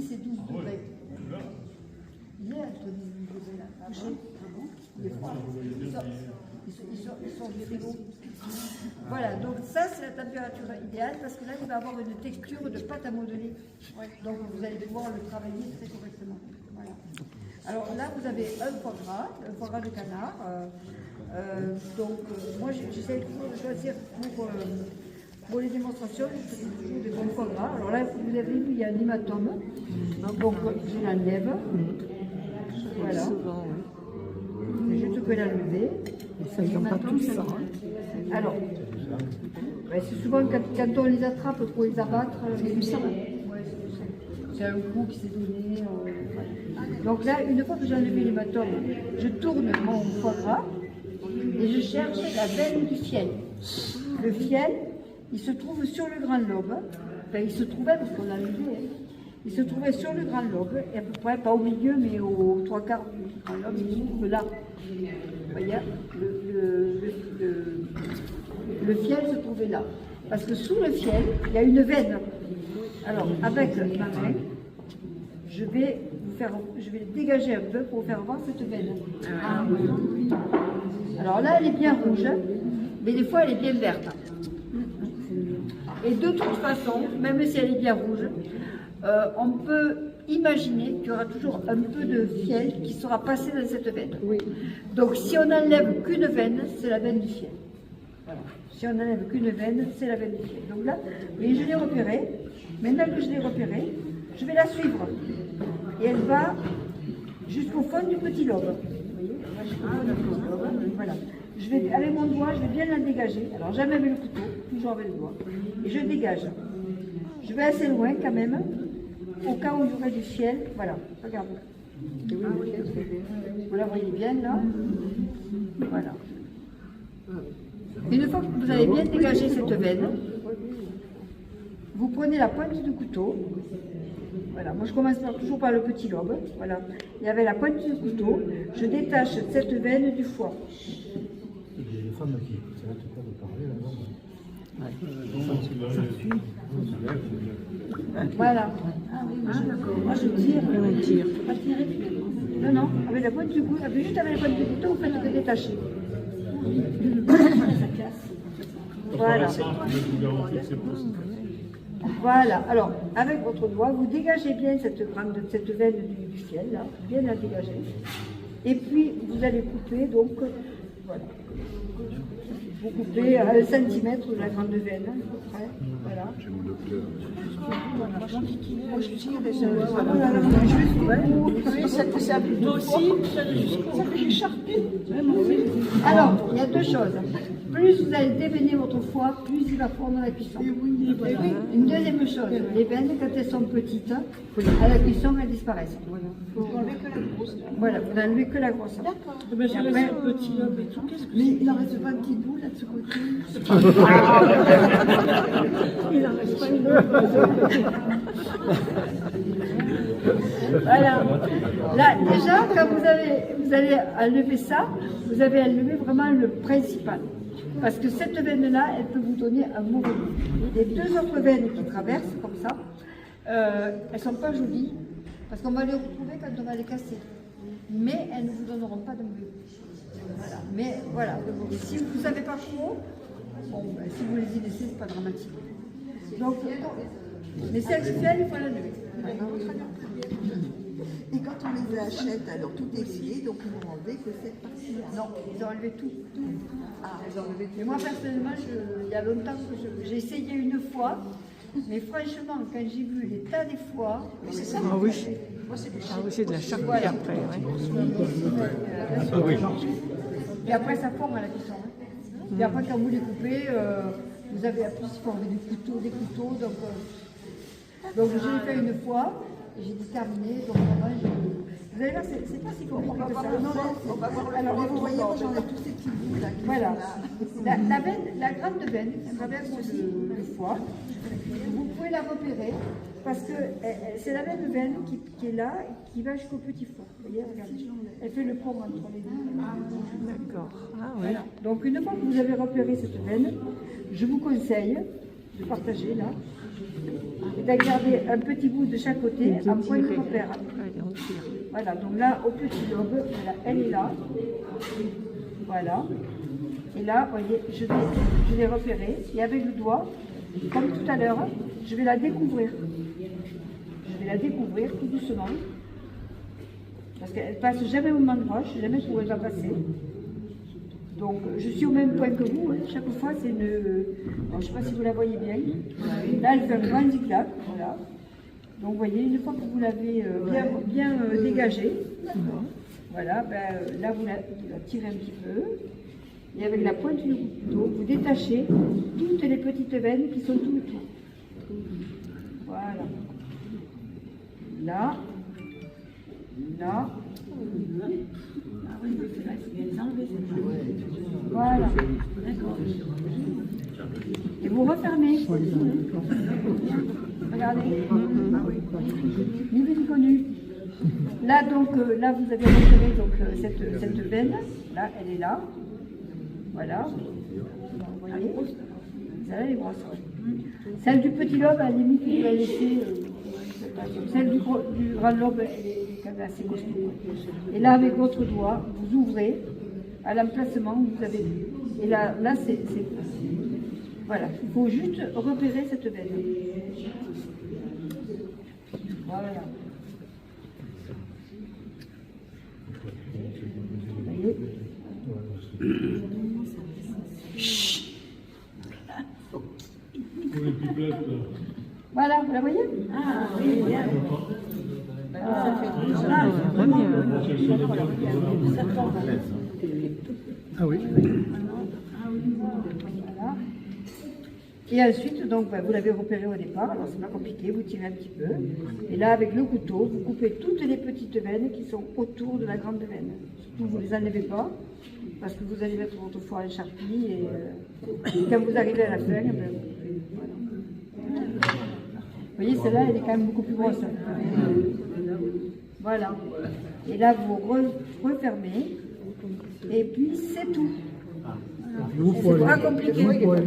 10 et 12 degrés. Il est entre 10 et 12 degrés là. Ah bon? Il est froid. Ils sont frigos. Voilà, donc ça c'est la température idéale parce que là il va avoir une texture de pâte à modeler. Donc vous allez pouvoir le travailler très correctement. Voilà. Alors là vous avez un foie gras de canard. Moi j'essaie toujours de choisir pour les démonstrations, je fais toujours des bons foie gras. Alors là vous avez vu il y a un hématome. Donc je l'enlève. Voilà. Je te peux l'enlever. Ça ne vient pas tout ça. Alors, c'est souvent quand on les attrape pour les abattre, c'est du sang. C'est un coup qui s'est donné. Donc là, une fois que j'ai enlevé l'hématome, je tourne mon foie gras et je cherche la veine du fiel. Le fiel, il se trouve sur le grand lobe. Enfin, il se trouvait parce qu'on l'a enlevé. Il se trouvait sur le grand lobe, et à peu près, pas au milieu, mais aux 3/4 du grand lobe, il se trouve là. Vous voyez, le fiel se trouvait là. Parce que sous le fiel, il y a une veine. Alors, avec ma main, je vais dégager un peu pour vous faire voir cette veine. Alors là, elle est bien rouge, mais des fois, elle est bien verte. Et de toute façon, même si elle est bien rouge, on peut imaginer qu'il y aura toujours un peu de fiel qui sera passé dans cette veine. Oui. Donc si on n'enlève qu'une veine, c'est la veine du fiel. Voilà. Si on n'enlève qu'une veine, c'est la veine du fiel. Donc là, oui, je l'ai repérée. Maintenant que je l'ai repérée, je vais la suivre. Et elle va jusqu'au fond du petit lobe. Vous voyez, elle va jusqu'au fond du petit lobe. Voilà. Avec mon doigt, je vais bien la dégager. Alors jamais avec le couteau, toujours avec le doigt. Et je dégage. Je vais assez loin quand même. Au cas où il y aurait du fiel, voilà, regardez. Vous la voyez bien là. Voilà. Une fois que vous avez bien dégagé cette veine, vous prenez la pointe du couteau. Voilà, moi je commence toujours par le petit lobe. Voilà. Et avec la pointe du couteau, je détache cette veine du foie. Il y a des femmes qui s'arrêtent pas de parler là. Voilà. Moi je tire. On tire. Pas tirer. Non, avec la pointe du couteau, juste avec la pointe du couteau, vous faites que détacher. Voilà. Voilà. Alors, avec votre doigt, vous dégagez bien cette veine du fiel, là, bien la dégager. Et puis, vous allez couper, donc, voilà. Vous coupez à 1 centimètre de la grande veine, à peu près. Voilà. Moi je tire déjà. Oui, ça plutôt aussi. Ça fait écharper. Alors, il y a deux choses. Plus vous allez déveiner votre foie, plus il va fondre à la cuisson. Une deuxième chose, les veines, quand elles sont petites, à la cuisson, elles disparaissent. Voilà, vous n'enlevez que la grosse. D'accord. Mais il n'en reste pas un petit bout là de ce côté. il en reste pas une autre. Voilà. Là, déjà, quand vous allez enlever ça, vous avez enlevé vraiment le principal. Parce que cette veine-là, elle peut vous donner un mauvais goût. Les deux autres veines qui traversent, comme ça, elles ne sont pas jolies, parce qu'on va les retrouver quand on va les casser. Mais elles ne vous donneront pas de mauvais goût. Voilà. Mais voilà, si vous ne savez pas trop, bon, ben, si vous les y laissez, ce n'est pas dramatique. Donc, mais c'est actuel, il faut l'enlever. Et quand on les achète, alors tout est scié, donc ils vont enlever que cette partie-là. Non, ils ont enlevé tout. Ah, ils ont enlevé tout. Mais moi, personnellement, il y a longtemps que j'ai essayé une fois, mais franchement, quand j'ai vu les tas des foies, c'est ça. Ah oui. C'est de la charpie Voilà. après. Et après, ça forme à la cuisson. Et après, quand vous les coupez, vous avez appris à former des couteaux. Donc je l'ai fait une fois, et j'ai terminé. Donc vraiment, vous allez voir, c'est pas si compliqué que ça. On va voir. Alors vous voyez, moi j'en ai tous ces petits bouts là. Voilà. La grande veine, elle traverse le foie. Vous pouvez la repérer parce que c'est la même veine qui est là et qui va jusqu'au petit foie. Vous voyez, regardez. Elle fait le pont entre les deux. D'accord. Ah oui. Voilà. Donc une fois que vous avez repéré cette veine, je vous conseille de partager là. et de garder un petit bout de chaque côté en point de repère. Allez, on tire. Voilà, donc là, au petit lobe, voilà, elle est là. Voilà. Et là, vous voyez, je vais repérer. Et avec le doigt, comme tout à l'heure, je vais la découvrir. Je vais la découvrir tout doucement. Parce qu'elle passe jamais au même endroit, je ne sais jamais où elle va passer. Donc, je suis au même point que vous. Hein. Chaque fois, c'est une... Alors, je ne sais pas si vous la voyez bien. Là, elle fait un grand zigzag. Voilà. Donc, vous voyez, une fois que vous l'avez bien dégagée, voilà, ben, là, vous la tirez un petit peu. Et avec la pointe du couteau, vous détachez toutes les petites veines qui sont tout autour. Voilà. Là. Là. Voilà. Et vous refermez. Regardez. Ni vu ni connu. Là, donc, là, vous avez repéré donc, cette veine. Là, elle est là. Voilà. Vous voyez. Celle-là, elle est grosse. Celle du petit lobe, à la limite, vous la laissez. Celle du grand lobe, elle est quand même assez costaud. Et là, avec votre doigt, vous ouvrez à l'emplacement où vous avez vu. Et là c'est... Voilà, il faut juste repérer cette veine. Voilà. Vous voyez ? Voilà, vous la voyez? Ah oui, bien. Ah oui. Voilà. Et ensuite, donc, vous l'avez repéré au départ, alors c'est pas compliqué, vous tirez un petit peu. Et là, avec le couteau, vous coupez toutes les petites veines qui sont autour de la grande veine. Surtout, vous ne les enlevez pas, parce que vous allez mettre votre foie en charpie, et quand vous arrivez à la fin, ben, voilà. Vous voyez, celle-là, elle est quand même beaucoup plus grosse. Voilà. Et là, vous refermez. Et puis, c'est tout. C'est pas compliqué. Vous pouvez.